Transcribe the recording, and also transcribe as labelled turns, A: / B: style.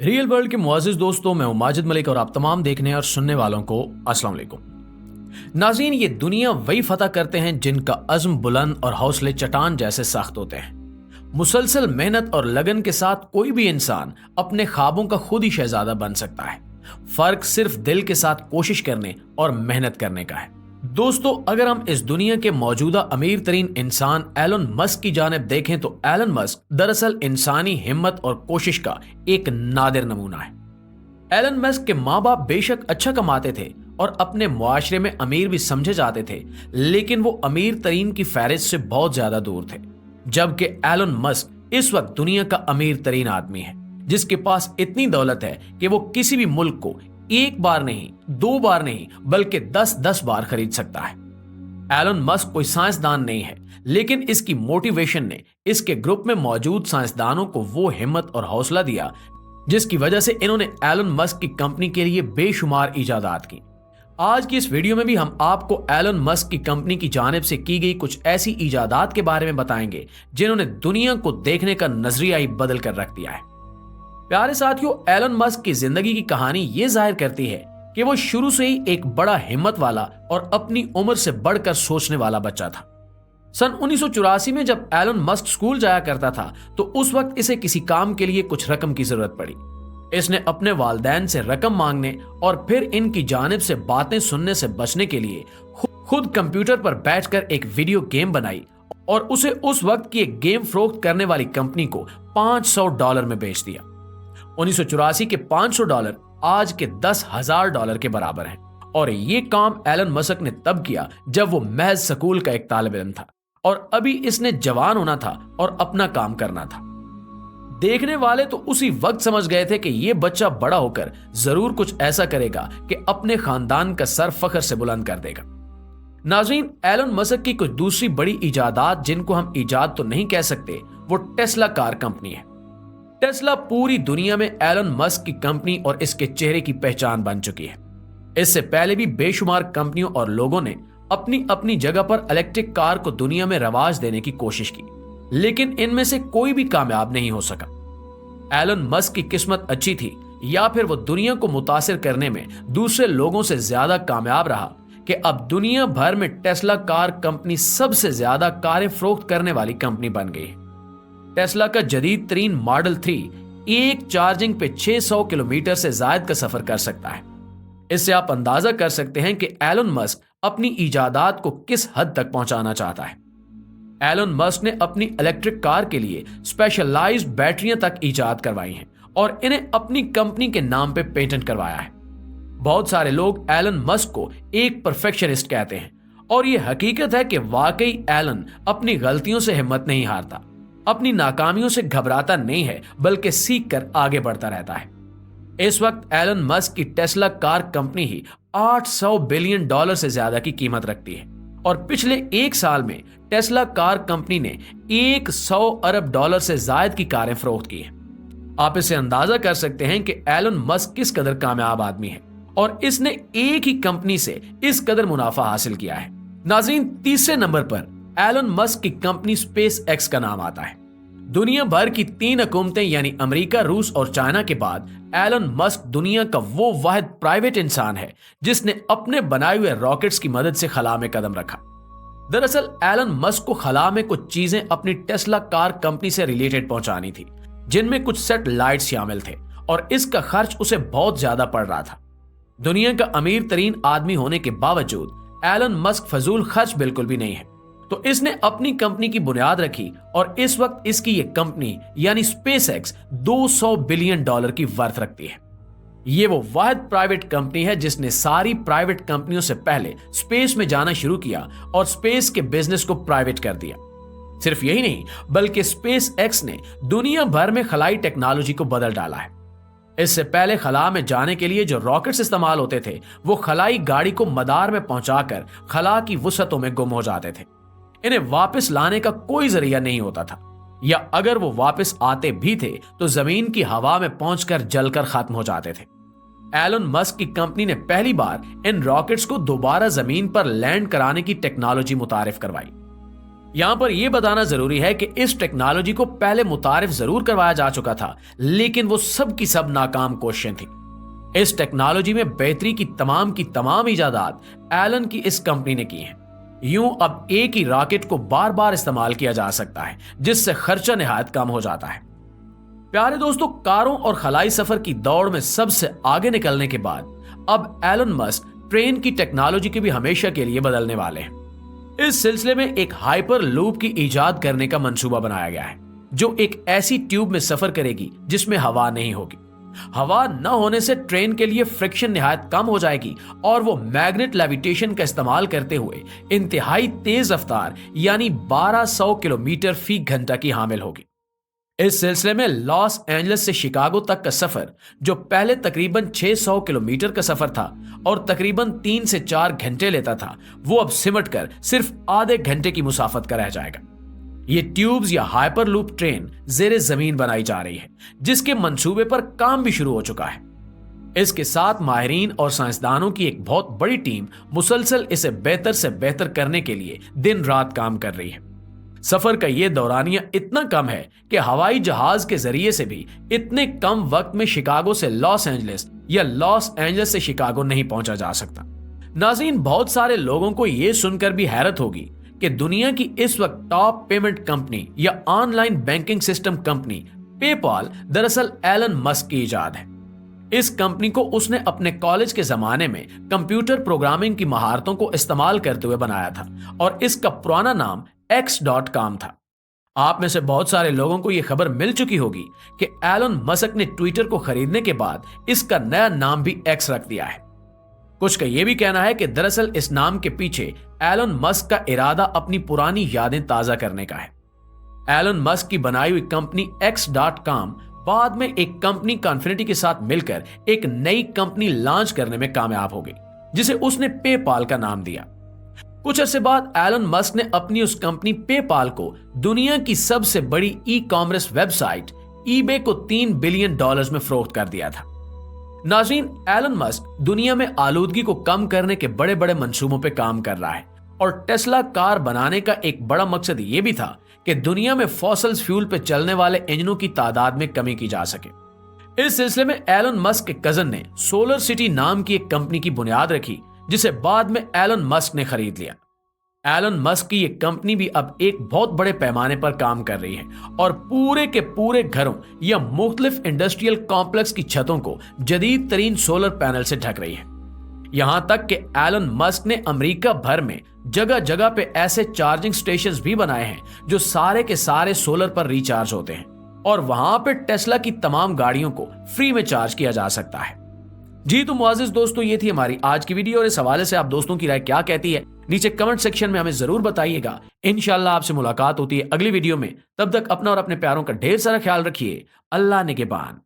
A: Real world के मुआजिज दोस्तों, मैं हूं माजिद मलिक और आप तमाम देखने और सुनने वालों को अस्सलाम वालेकुम। नाज़रीन, ये दुनिया वही फतह करते हैं जिनका अज़्म बुलंद और हौसले चट्टान जैसे सख्त होते हैं। मुसलसल मेहनत और लगन के साथ कोई भी इंसान अपने ख्वाबों का खुद ही शहजादा बन सकता है। फर्क सिर्फ दिल के साथ कोशिश करने और मेहनत करने का है। दोस्तों, अगर हम इस दुनिया के मौजूदा अमीर तरीन इंसान एलन मस्क की जानिब देखें तो एलन मस्क दरअसल इंसानी हिम्मत और कोशिश का एक नादिर नमूना है। एलन मस्क के माँ बाप बेशक अच्छा कमाते थे और अपने मुआशरे में अमीर भी समझे जाते थे, लेकिन वो अमीर तरीन की फहरिस्त से बहुत ज्यादा दूर थे। जबकि एलन मस्क इस वक्त दुनिया का अमीर तरीन आदमी है, जिसके पास इतनी दौलत है कि वो किसी भी मुल्क को एक बार नहीं, दो बार नहीं, बल्कि 10-10 बार खरीद सकता है। एलन मस्क कोई साइंसदान नहीं है, लेकिन इसकी मोटिवेशन ने इसके ग्रुप में मौजूद साइंसदानों को वो हिम्मत और हौसला दिया जिसकी वजह से इन्होंने एलन मस्क की कंपनी के लिए बेशुमार इजादात की। आज की इस वीडियो में भी हम आपको एलन मस्क की कंपनी की जानिब से की गई कुछ ऐसी इजादात के बारे में बताएंगे जिन्होंने दुनिया को देखने का नजरिया ही बदल कर रख दिया है। प्यारे साथियों, एलन मस्क की जिंदगी की कहानी ये जाहिर करती है कि वो शुरू से ही एक बड़ा हिम्मत वाला और अपनी उम्र से बढ़कर सोचने वाला बच्चा था। सन 1984 में जब एलन मस्क स्कूल जाया करता था तो उस वक्त इसे किसी काम के लिए कुछ रकम की जरूरत पड़ी। इसने अपने वालिदैन से रकम मांगने और फिर इनकी जानिब से बातें सुनने से बचने के लिए खुद कंप्यूटर पर बैठकर एक वीडियो गेम बनाई और उसे उस वक्त की एक गेम फरोख्त करने वाली कंपनी को $500 में बेच दिया। 1984 के $500 आज के $10,000 के बराबर हैं। और ये काम एलन मस्क ने तब किया जब वो महज स्कूल का एक तालिब इल्म था और अभी इसने जवान होना था और अपना काम करना था। देखने वाले तो उसी वक्त समझ गए थे कि ये बच्चा बड़ा होकर जरूर कुछ ऐसा करेगा कि अपने खानदान का सर फख्र से बुलंद कर देगा। नाज़रीन, एलन मस्क की कुछ दूसरी बड़ी इजादात, जिनको हम इजाद तो नहीं कह सकते, वो टेस्ला कार कंपनी है। टेस्ला पूरी दुनिया में एलन मस्क की कंपनी और इसके चेहरे की पहचान बन चुकी है। इससे पहले भी बेशुमार कंपनियों और लोगों ने अपनी अपनी जगह पर इलेक्ट्रिक कार को दुनिया में रवाज देने की कोशिश की, लेकिन इनमें से कोई भी कामयाब नहीं हो सका। एलन मस्क की किस्मत अच्छी थी या फिर वो दुनिया को मुतासिर करने में दूसरे लोगों से ज्यादा कामयाब रहा कि अब दुनिया भर में टेस्ला कार कंपनी सबसे ज्यादा कारें फरोख्त करने वाली कंपनी बन गई है। टेस्ला का जदीद तरीन मॉडल 3 एक चार्जिंग पे 600 किलोमीटर से ज्यादा का सफर कर सकता है। इससे आप अंदाजा कर सकते हैं कि एलन मस्क अपनी इजादात को किस हद तक पहुंचाना चाहता है। एलन मस्क ने अपनी इलेक्ट्रिक कार के लिए स्पेशलाइज्ड बैटरियां तक इजाद करवाई हैं और इन्हें अपनी कंपनी के नाम पे पेटेंट करवाया है। बहुत सारे लोग एलन मस्क को एक परफेक्शनिस्ट कहते हैं और ये हकीकत है कि वाकई एलन अपनी गलतियों से हिम्मत नहीं हारता, अपनी नाकामियों से घबराता नहीं है, बल्कि सीख कर आगे बढ़ता रहता है। इस वक्त एलन मस्क की टेस्ला कार कंपनी ही $800 बिलियन से ज्यादा की कीमत रखती है और पिछले एक साल में टेस्ला कार कंपनी ने $100 अरब से ज्यादा की कारें फरोख्त की हैं। आप इसे अंदाजा कर सकते हैं कि एलन मस्क किस कदर कामयाब आदमी है और इसने एक ही कंपनी से इस कदर मुनाफा हासिल किया है। नाज़रीन, तीसरे नंबर पर एलन मस्क की कंपनी स्पेस एक्स का नाम आता है। दुनिया भर की 3 हुकूमतें यानी अमेरिका, रूस और चाइना के बाद एलन मस्क दुनिया का वो वाहिद प्राइवेट इंसान है जिसने अपने बनाए हुए रॉकेट्स की मदद से खला में कदम रखा। दरअसल एलन मस्क को खला में कुछ चीजें अपनी टेस्ला कार कंपनी से रिलेटेड पहुंचानी थी, जिनमें कुछ सैटेलाइट शामिल थे और इसका खर्च उसे बहुत ज्यादा पड़ रहा था। दुनिया का अमीर तरीन आदमी होने के बावजूद एलन मस्क फजूल खर्च बिल्कुल भी नहीं है, तो इसने अपनी कंपनी की बुनियाद रखी और इस वक्त इसकी ये कंपनी यानी स्पेस एक्स $200 बिलियन की वर्थ रखती है। ये वो वाहिद प्राइवेट कंपनी है जिसने सारी प्राइवेट कंपनियों से पहले स्पेस में जाना शुरू किया और स्पेस के बिजनेस को प्राइवेट कर दिया। सिर्फ यही नहीं, बल्कि स्पेस एक्स ने दुनिया भर में खलाई टेक्नोलॉजी को बदल डाला है। इससे पहले खला में जाने के लिए जो रॉकेट्स इस्तेमाल होते थे, वो खलाई गाड़ी को मदार में पहुंचाकर खला की वसअतों में गुम हो जाते थे। इन्हें वापस लाने का कोई जरिया नहीं होता था, या अगर वो वापस आते भी थे तो जमीन की हवा में पहुंचकर जलकर खत्म हो जाते थे। एलन मस्क की कंपनी ने पहली बार इन रॉकेट्स को दोबारा जमीन पर लैंड कराने की टेक्नोलॉजी मुतारिफ करवाई। यहां पर यह बताना जरूरी है कि इस टेक्नोलॉजी को पहले मुतारिफ जरूर करवाया जा चुका था, लेकिन वो सब की सब नाकाम कोशिशें थी। इस टेक्नोलॉजी में बेहतरी की तमाम इजादात एलन की इस कंपनी ने की हैं। यूं अब एक ही रॉकेट को बार बार इस्तेमाल किया जा सकता है, जिससे खर्चा निहायत कम हो जाता है। प्यारे दोस्तों, कारों और खलाई सफर की दौड़ में सबसे आगे निकलने के बाद अब एलन मस्क ट्रेन की टेक्नोलॉजी के भी हमेशा के लिए बदलने वाले हैं। इस सिलसिले में एक हाइपर लूप की इजाद करने का मंसूबा बनाया गया है, जो एक ऐसी ट्यूब में सफर करेगी जिसमें हवा नहीं होगी। हवा न होने से ट्रेन के लिए फ्रिक्शन निहायत कम हो जाएगी और वो मैग्नेट लेविटेशन का इस्तेमाल करते हुए इंतहाई तेज रफ्तार यानी 1200 किलोमीटर फी घंटा की हामिल होगी। इस सिलसिले में लॉस एंजलिस से शिकागो तक का सफर, जो पहले तकरीबन 600 किलोमीटर का सफर था और तकरीबन 3 से 4 घंटे लेता था, वो अब सिमट कर सिर्फ आधे घंटे की मुसाफत का रह जाएगा। ये ट्यूब्स या हाइपर लूप ट्रेन जेरे जमीन बनाई जा रही है, जिसके मंसूबे पर काम भी शुरू हो चुका है। इसके साथ माहिरीन और साइंसदानों की एक बहुत बड़ी टीम मुसलसल इसे बेहतर से बेहतर करने के लिए दिन रात काम कर रही है। सफर का यह दौरानिया इतना कम है कि हवाई जहाज के जरिए से भी इतने कम वक्त में शिकागो से लॉस एंजलिस या लॉस एंजलिस से शिकागो नहीं पहुंचा जा सकता। नाज़रीन, बहुत सारे लोगों को यह सुनकर भी हैरत होगी कि दुनिया की इस वक्त टॉप पेमेंट कंपनी या online banking system company PayPal दरअसल एलन मस्क की इजाद है। इस कंपनी को उसने अपने कॉलेज के जमाने में कंप्यूटर प्रोग्रामिंग की महारतों को इस्तेमाल करते हुए बनाया था और इसका पुराना नाम x.com था। आप में से बहुत सारे लोगों को यह खबर मिल चुकी होगी कि एलन मस्क ने ट्विटर को खरीदने के बाद इसका नया नाम भी X रख दिया है। कुछ का यह भी कहना है कि दरअसल इस नाम के पीछे एलन मस्क का इरादा अपनी पुरानी यादें ताजा करने का है। एलन मस्क की बनाई हुई कंपनी x.com बाद में एक कंपनी कॉन्फिनिटी के साथ मिलकर एक नई कंपनी लॉन्च करने में कामयाब हो गई, जिसे उसने पेपाल का नाम दिया। कुछ अरसे बाद एलन मस्क ने अपनी उस कंपनी पेपाल को दुनिया की सबसे बड़ी ई कॉमर्स वेबसाइट ईबे को $3 बिलियन में फरोख्त कर दिया था। नाज़रीन, एलन मस्क दुनिया में आलूदगी को कम करने के बड़े बड़े मंसूबों पे काम कर रहा है और टेस्ला कार बनाने का एक बड़ा मकसद ये भी था कि दुनिया में फॉसिल फ्यूल पे चलने वाले इंजनों की तादाद में कमी की जा सके। इस सिलसिले में एलन मस्क के कजन ने सोलर सिटी नाम की एक कंपनी की बुनियाद रखी, जिसे बाद में एलन मस्क ने खरीद लिया। एलन मस्क की यह कंपनी भी अब एक बहुत बड़े पैमाने पर काम कर रही है और पूरे के पूरे घरों या मुख्तलिफ इंडस्ट्रियल कॉम्प्लेक्स की छतों को जदीद तरीन सोलर पैनल से ढक रही है। यहां तक कि एलन मस्क ने अमेरिका भर में जगह जगह पे ऐसे चार्जिंग स्टेशंस भी बनाए हैं जो सारे के सारे सोलर पर रिचार्ज होते हैं और वहां पे टेस्ला की तमाम गाड़ियों को फ्री में चार्ज किया जा सकता है। जी तो मुआजिज दोस्तों, ये थी हमारी आज की वीडियो और इस हवाले से आप दोस्तों की राय क्या कहती है नीचे कमेंट सेक्शन में हमें जरूर बताइएगा। इंशाल्लाह आपसे मुलाकात होती है अगली वीडियो में। तब तक अपना और अपने प्यारों का ढेर सारा ख्याल रखिए। अल्लाह निगहबान।